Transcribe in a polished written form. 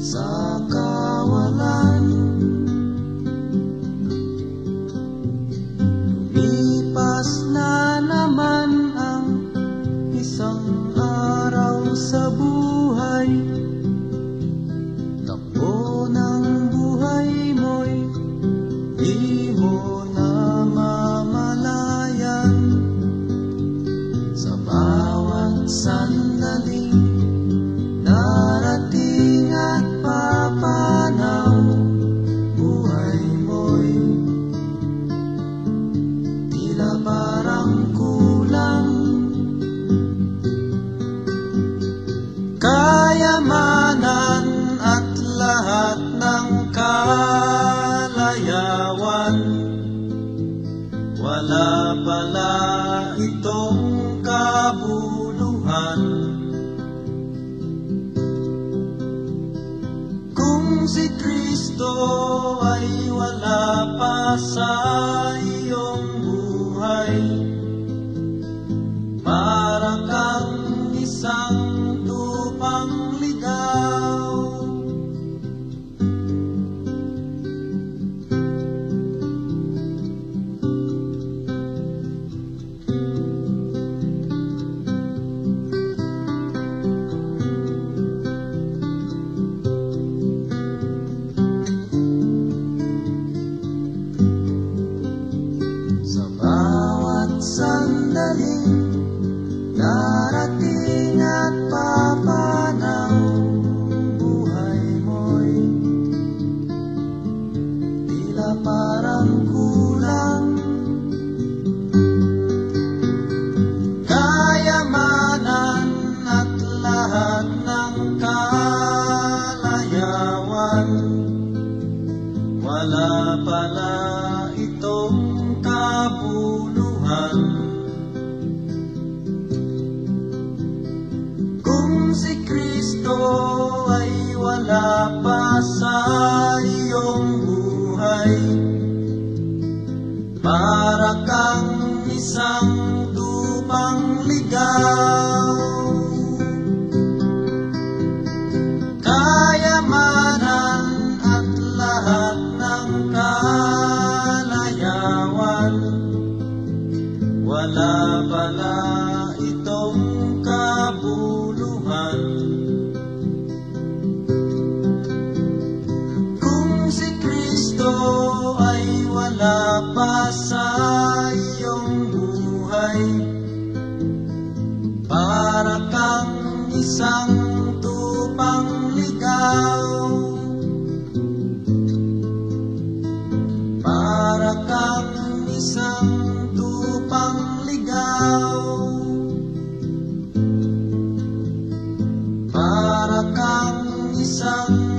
sa kawalan. Lumipas na naman ang isang araw sa buhay. Takbo ng buhay mo'y di mo na mamalayan. Sa bawat sandaling darating at papanaw, buhay mo'y tila parang kulang. Kayamanan at lahat ng kalayawan, wala pala itong kabuluhan. Kung si Kristo ay wala pa sa iyong buhay, para kang isang tupang ligaw. Sa bawat sandaling darating at papanaw, buhay mo'y tila parang kulang. Kayamanan at lahat ng kalayawan, wala pala itong kabuluhan. Kung si Kristo ay wala pa sa iyong buhay, para kang isang tupang ligaw. Kayamanan at lahat ng kalayawan, wala pala itong kabuluhan. Kung si Kristo ay wala pa sa iyong buhay, para kang isang tupang ligaw. Para kang isang tupang ligaw. Para kang isang